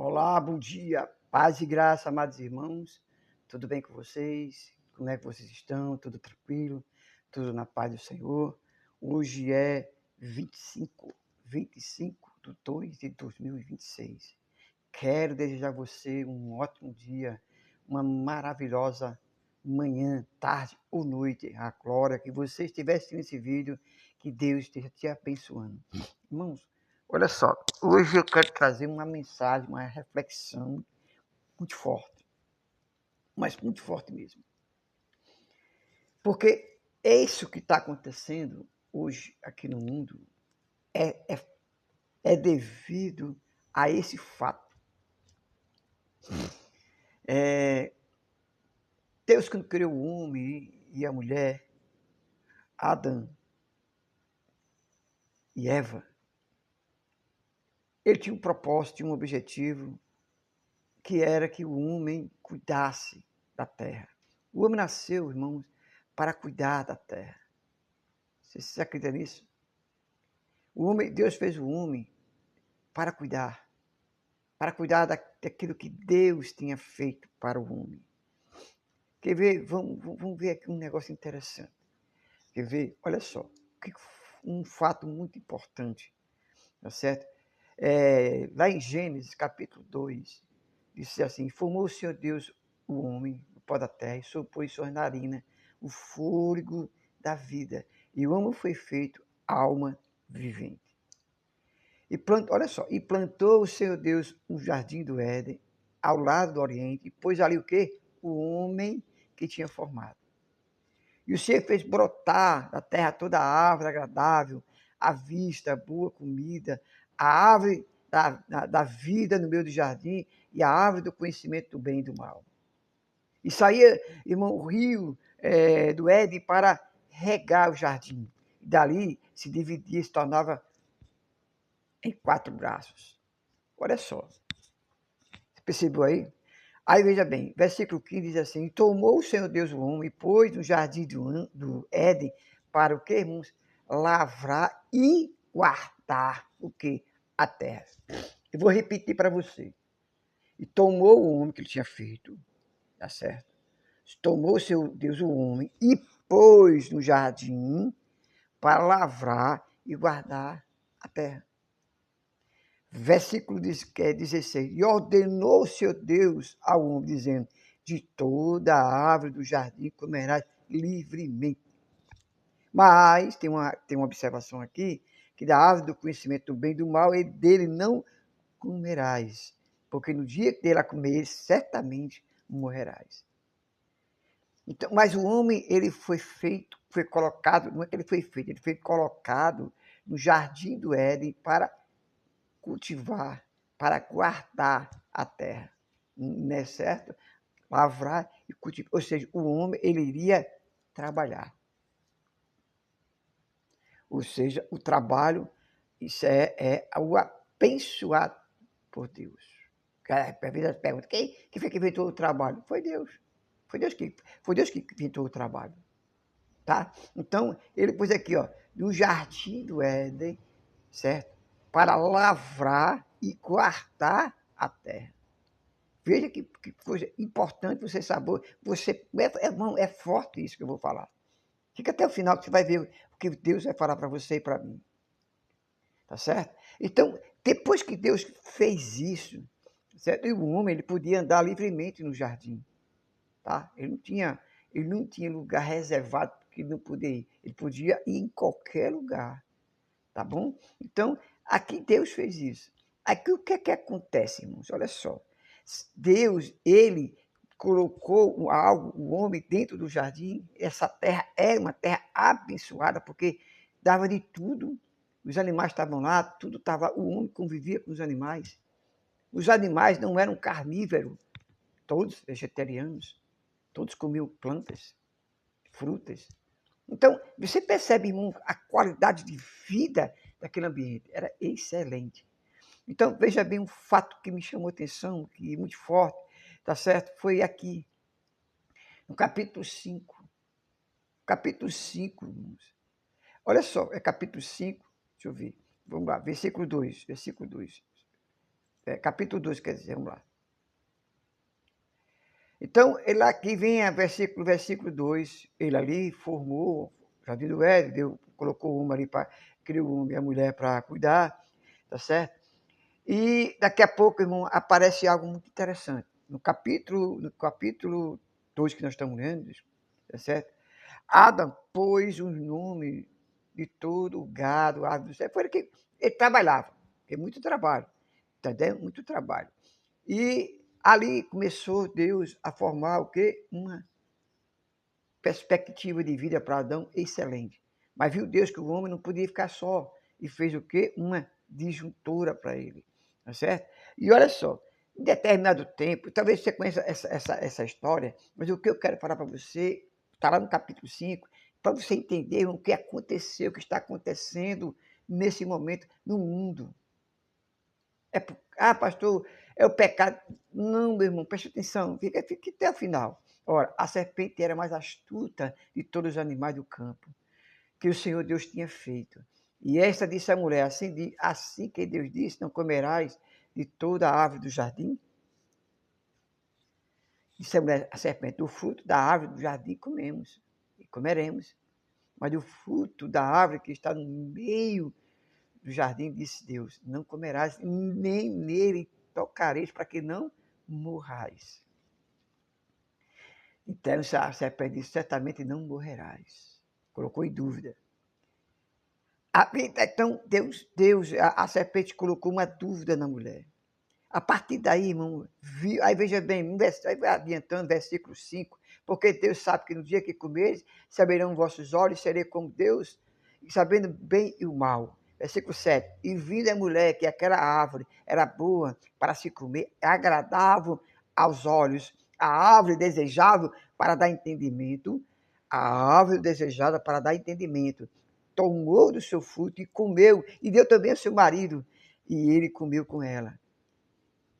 Olá, bom dia, paz e graça, amados irmãos. Tudo bem com vocês? Como é que vocês estão? Tudo tranquilo? Tudo na paz do Senhor? Hoje é 25 de 2 de 2026. Quero desejar a você um ótimo dia, uma maravilhosa manhã, tarde ou noite. A glória que você estiver assistindo esse vídeo, que Deus esteja te abençoando. Irmãos, olha só, hoje eu quero trazer uma mensagem, uma reflexão muito forte, mas muito forte mesmo. Porque isso que está acontecendo hoje aqui no mundo é devido a esse fato. Deus, quando criou o homem e a mulher, Adão e Eva, ele tinha um propósito, tinha um objetivo, que era que o homem cuidasse da terra. O homem nasceu, irmãos, para cuidar da terra. Você acredita nisso? Deus fez o homem para cuidar daquilo que Deus tinha feito para o homem. Quer ver? Vamos ver aqui um negócio interessante. Quer ver? Olha só, um fato muito importante, tá certo? Lá em Gênesis, capítulo 2, disse assim: formou o Senhor Deus o homem do pó da terra e soprou em suas narinas o fôlego da vida. E o homem foi feito alma vivente. Olha só, e plantou o Senhor Deus um jardim do Éden, ao lado do Oriente, e pôs ali o quê? O homem que tinha formado. E o Senhor fez brotar da terra toda a árvore agradável, à vista, boa comida, a árvore da vida no meio do jardim e a árvore do conhecimento do bem e do mal. E saía, irmão, o rio do Éden para regar o jardim. E dali se dividia, se tornava em 4 braços. Olha só. Você percebeu aí? Aí veja bem, versículo 15 diz assim: e tomou o Senhor Deus o homem e pôs no jardim do Éden para o que, irmãos? Lavrar e guardar o que? A terra. Eu vou repetir para você. E tomou o homem que ele tinha feito, tá certo? Tomou o Senhor Deus o homem e pôs no jardim para lavrar e guardar a terra. Versículo 16. E ordenou o Senhor Deus ao homem, dizendo: de toda a árvore do jardim comerás livremente. Mas tem uma observação aqui, que da árvore do conhecimento do bem e do mal, e dele não comerás, porque no dia que dele a comer, certamente morrerás. Então, mas o homem, ele foi colocado, não é que ele foi feito, ele foi colocado no jardim do Éden para cultivar, para guardar a terra, não é certo? Lavrar e cultivar, ou seja, o homem, ele iria trabalhar. Ou seja, o trabalho, isso é o abençoado por Deus. Às vezes pergunta, quem foi que inventou o trabalho? Foi Deus. Foi Deus que inventou o trabalho. Tá? Então, ele pôs aqui, ó, no jardim do Éden, certo? Para lavrar e guardar a terra. Veja que coisa importante você saber. É forte isso que eu vou falar. Fica até o final que você vai ver o que Deus vai falar para você e para mim. Tá certo? Então, depois que Deus fez isso, certo? E o homem ele podia andar livremente no jardim. Tá? Ele não tinha lugar reservado que ele não podia ir. Ele podia ir em qualquer lugar. Tá bom? Então, aqui Deus fez isso. Aqui o que é que acontece, irmãos? Olha só. Deus, ele colocou o homem dentro do jardim. Essa terra era uma terra abençoada, porque dava de tudo. Os animais estavam lá, tudo estava. O homem convivia com os animais. Os animais não eram carnívoros, todos vegetarianos. Todos comiam plantas, frutas. Então, você percebe, irmão, a qualidade de vida daquele ambiente era excelente. Então, veja bem um fato que me chamou a atenção, que é muito forte, tá certo? Foi aqui, no capítulo 5. Capítulo 5, irmãos. Olha só, é capítulo 5, deixa eu ver. Vamos lá, versículo 2. capítulo 2, quer dizer, vamos lá. Então, ele aqui vem a versículo 2, ele ali formou o Jardim do Éden, colocou uma ali, criou uma e a mulher para cuidar, tá certo? E daqui a pouco, irmão, aparece algo muito interessante. No capítulo 2 que nós estamos lendo, tá certo? Adão pôs o nome de todo o gado, ave do céu. Foi ele trabalhava, tem muito trabalho, entendeu? Muito trabalho. E ali começou Deus a formar o quê? Uma perspectiva de vida para Adão excelente. Mas viu Deus que o homem não podia ficar só e fez o quê? Uma disjuntora para ele, tá certo? E olha só, em determinado tempo, talvez você conheça essa história, mas o que eu quero falar para você, está lá no capítulo 5, para você entender o que aconteceu, o que está acontecendo nesse momento no mundo. Pastor, é o pecado. Não, meu irmão, preste atenção, fique até o final. Ora, a serpente era mais astuta de todos os animais do campo que o Senhor Deus tinha feito. E esta disse à mulher, assim que Deus disse, não comerás de toda a árvore do jardim? Disse a mulher, a serpente, do fruto da árvore do jardim comemos e comeremos. Mas do fruto da árvore que está no meio do jardim, disse Deus, não comerás, nem nele tocareis, para que não morrais. Então a serpente disse, certamente não morrerás. Colocou em dúvida. Então a serpente colocou uma dúvida na mulher. A partir daí, irmão, aí veja bem, aí vai adiantando, versículo 5, porque Deus sabe que no dia que comeres, saberão vossos olhos, serei como Deus, sabendo bem e o mal. Versículo 7, e vindo a mulher que aquela árvore era boa para se comer, agradável aos olhos, a árvore desejável para dar entendimento, a árvore desejada para dar entendimento, tomou do seu fruto e comeu, e deu também ao seu marido, e ele comeu com ela.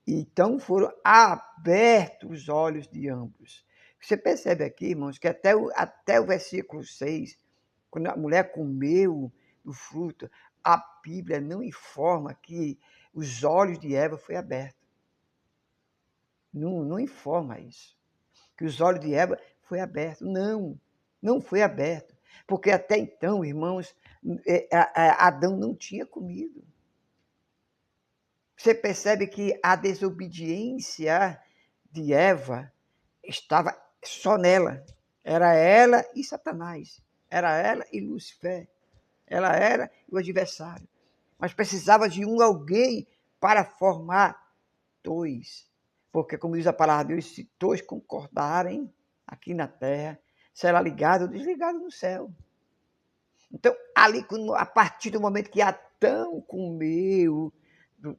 Então foram abertos os olhos de ambos. Você percebe aqui, irmãos, que até o versículo 6, quando a mulher comeu do fruto, a Bíblia não informa que os olhos de Eva foi abertos. Não informa isso. Que os olhos de Eva foi aberto. Não foi aberto. Porque até então, irmãos, Adão não tinha comido. Você percebe que a desobediência de Eva estava só nela. Era ela e Satanás. Era ela e Lúcifer. Ela era o adversário. Mas precisava de alguém para formar dois. Porque, como diz a palavra de Deus, se dois concordarem aqui na terra, será ligado ou desligado no céu. Então, ali, a partir do momento que Adão comeu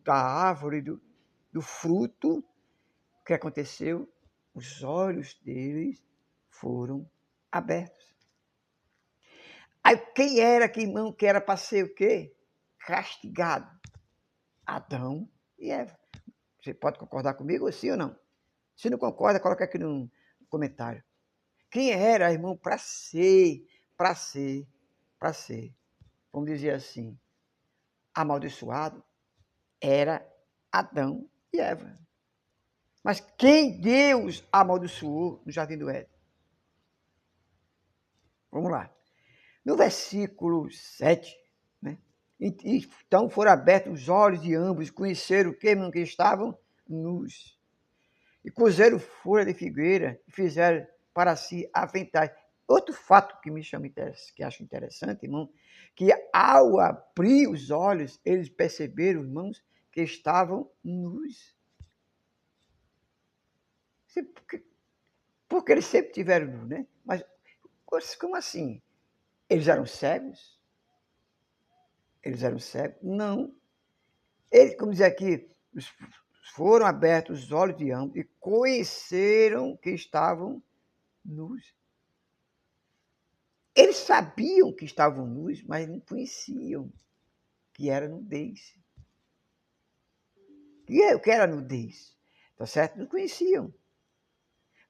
da árvore, do fruto, o que aconteceu? Os olhos deles foram abertos. Aí quem era que era para ser o quê? Castigado? Adão e Eva. Você pode concordar comigo, sim ou não? Se não concorda, coloca aqui no comentário. Quem era, irmão, para ser, vamos dizer assim, amaldiçoado, era Adão e Eva. Mas quem Deus amaldiçoou no Jardim do Éden? Vamos lá. No versículo 7, né? Então foram abertos os olhos de ambos, conheceram o que estavam nus. E cozeram folha de figueira e fizeram para si aventais. Outro fato que me chama que acho interessante, irmão, que ao abrir os olhos, eles perceberam, irmãos, que estavam nus. Porque eles sempre tiveram nus, né? Mas como assim? Eles eram cegos? Eles eram cegos? Não. Eles, como diz aqui, foram abertos os olhos de ambos e conheceram que estavam nus. Eles sabiam que estavam nus, mas não conheciam que era nudez. O que era nudez? Tá certo? Não conheciam.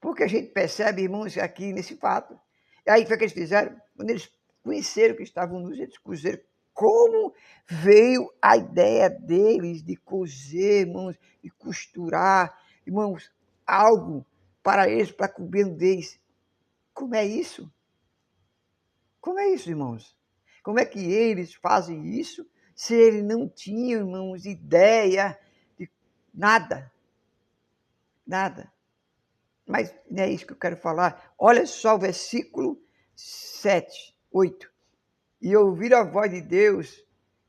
Porque a gente percebe, irmãos, aqui nesse fato. E aí foi o que eles fizeram? Quando eles conheceram que estavam nus, eles cozeram como veio a ideia deles de coser, irmãos, de costurar, irmãos, algo para eles, para cobrir um deles. Como é isso? Como é isso, irmãos? Como é que eles fazem isso se eles não tinham, irmãos, ideia de nada? Nada. Mas não é isso que eu quero falar. Olha só o versículo 7, 8. E ouviram a voz de Deus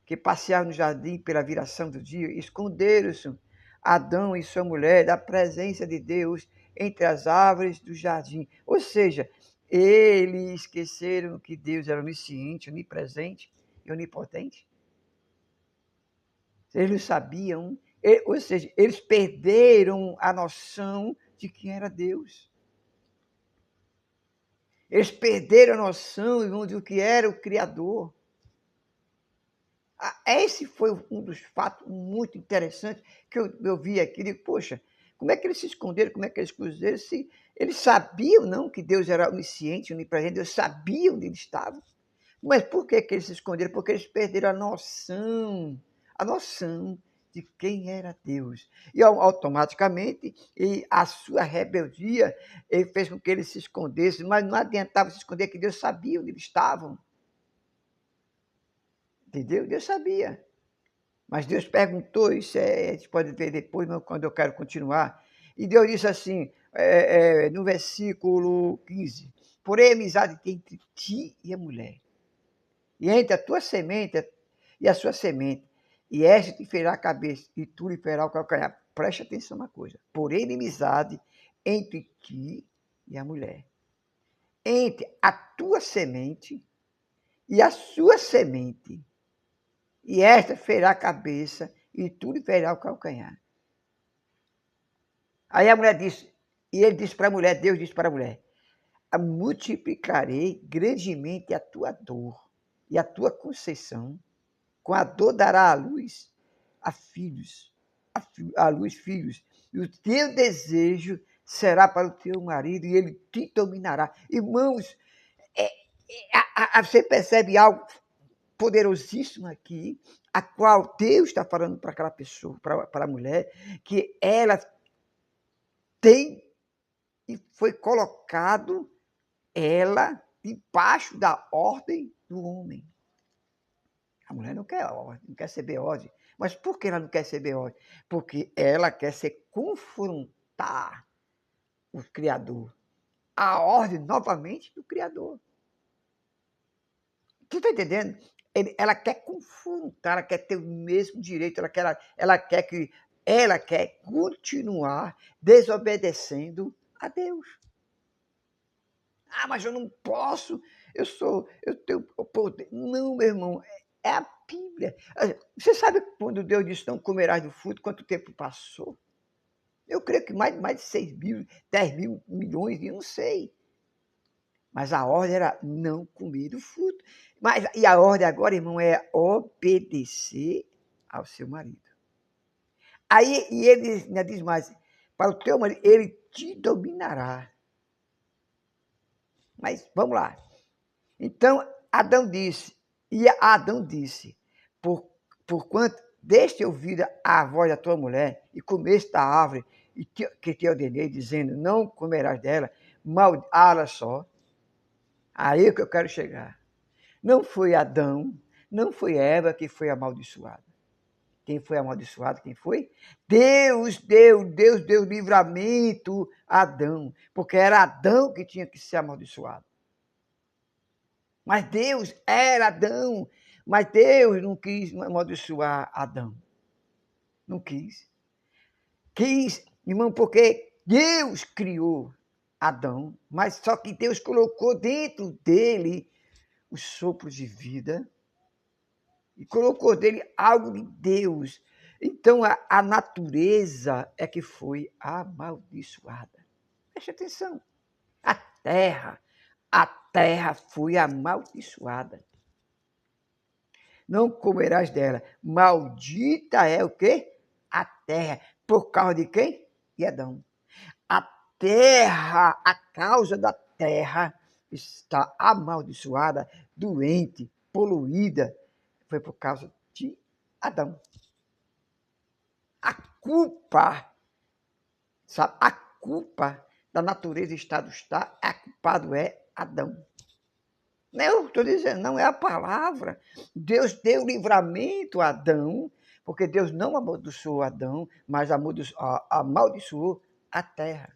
que passeava no jardim pela viração do dia, esconderam-se Adão e sua mulher da presença de Deus entre as árvores do jardim. Ou seja, eles esqueceram que Deus era onisciente, onipresente e onipotente. Eles não sabiam, ou seja, eles perderam a noção de quem era Deus. Eles perderam a noção, irmão, do que era o Criador. Esse foi um dos fatos muito interessantes que eu vi aqui. Digo, poxa, como é que eles se esconderam, como é que eles esconderam? Se eles sabiam, não, que Deus era onisciente, onipresente, Deus sabia onde eles estavam. Mas por que eles se esconderam? Porque eles perderam a noção de quem era Deus. E automaticamente, a sua rebeldia fez com que eles se escondessem, mas não adiantava se esconder, que Deus sabia onde eles estavam. Entendeu? Deus sabia. Mas Deus perguntou, isso a gente pode ver depois, quando eu quero continuar. E Deus disse assim, no versículo 15: porém, amizade tem entre ti e a mulher, e entre a tua semente e a sua semente, e esta te ferirá a cabeça, e tu lhe ferirá o calcanhar. Preste atenção uma coisa. Porém, inimizade entre ti e a mulher, entre a tua semente e a sua semente, e esta ferirá a cabeça, e tu lhe ferirá o calcanhar. Aí a mulher disse, e ele disse para a mulher, Deus disse para a mulher: multiplicarei grandemente a tua dor e a tua conceição, com a dor dará à luz a filhos, a luz filhos, e o teu desejo será para o teu marido, e ele te dominará. Irmãos, você percebe algo poderosíssimo aqui, a qual Deus está falando para aquela pessoa, para a mulher, que ela tem e foi colocado ela debaixo da ordem do homem. A mulher não quer ordem, não quer receber ordem. Mas por que ela não quer receber ordem? Porque ela quer se confrontar o Criador. A ordem novamente do Criador. Tu está entendendo? Ela quer confrontar, ela quer ter o mesmo direito, ela quer continuar desobedecendo a Deus. Ah, mas eu não posso, eu tenho poder. Não, meu irmão, é a Bíblia. Você sabe quando Deus disse não comerás do fruto, quanto tempo passou? Eu creio que mais de 6 mil, 10 mil milhões, eu não sei. Mas a ordem era não comer do fruto. E a ordem agora, irmão, é obedecer ao seu marido. Aí, e ele ainda diz mais, para o teu marido, ele te dominará. Mas vamos lá. Então, Adão disse, porquanto deste ouvido a voz da tua mulher, e comeste da árvore que te ordenei, dizendo, não comerás dela, olha só, aí é que eu quero chegar. Não foi Adão, não foi Eva que foi amaldiçoada. Quem foi amaldiçoado? Quem foi? Deus deu livramento a Adão, porque era Adão que tinha que ser amaldiçoado. Mas Deus era Adão, mas Deus não quis amaldiçoar Adão. Não quis. Quis, irmão, porque Deus criou Adão, mas só que Deus colocou dentro dele os sopros de vida e colocou dele algo de Deus. Então a natureza é que foi amaldiçoada. Preste atenção. A terra foi amaldiçoada. Não comerás dela. Maldita é o quê? A terra. Por causa de quem? De Adão. A terra, a causa da terra está amaldiçoada, doente, poluída, foi por causa de Adão. A culpa, sabe? A culpa da natureza estado está, a culpado é Adão. Eu estou dizendo, não é a palavra. Deus deu livramento a Adão, porque Deus não amaldiçoou Adão, mas amaldiçoou a terra.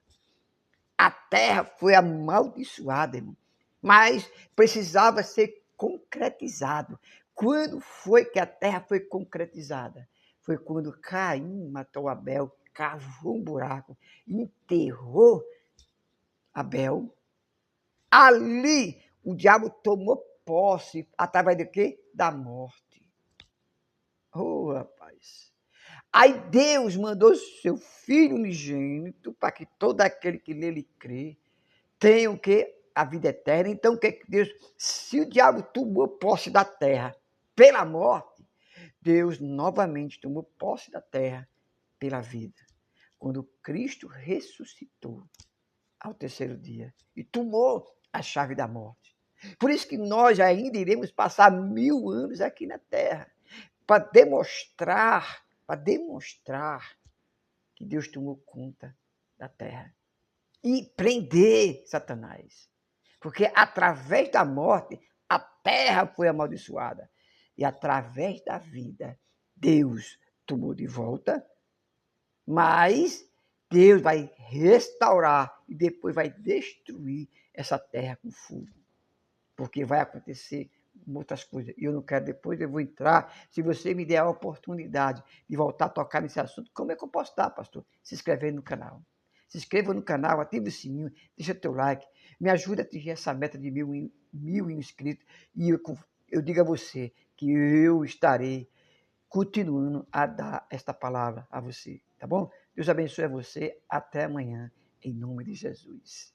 A terra foi amaldiçoada, irmão, mas precisava ser concretizado. Quando foi que a terra foi concretizada? Foi quando Caim matou Abel, cavou um buraco, enterrou Abel. Ali o diabo tomou posse através de quê? Da morte. Oh, rapaz. Aí Deus mandou seu Filho unigênito para que todo aquele que nele crê tenha o quê? A vida eterna. Então, o que Deus... Se o diabo tomou posse da terra pela morte, Deus novamente tomou posse da terra pela vida. Quando Cristo ressuscitou ao terceiro dia e tomou a chave da morte. Por isso que nós ainda iremos passar 1000 anos aqui na terra para demonstrar que Deus tomou conta da terra e prender Satanás. Porque através da morte, a terra foi amaldiçoada. E através da vida, Deus tomou de volta, mas Deus vai restaurar e depois vai destruir essa terra com fogo. Porque vai acontecer muitas coisas. E eu não quero, depois eu vou entrar, se você me der a oportunidade de voltar a tocar nesse assunto, como é que eu posso estar, pastor? Se inscrevendo no canal. Se inscreva no canal, ative o sininho, deixa teu like, me ajuda a atingir essa meta de mil inscritos. E eu digo a você que eu estarei continuando a dar esta palavra a você, tá bom? Deus abençoe a você. Até amanhã, em nome de Jesus.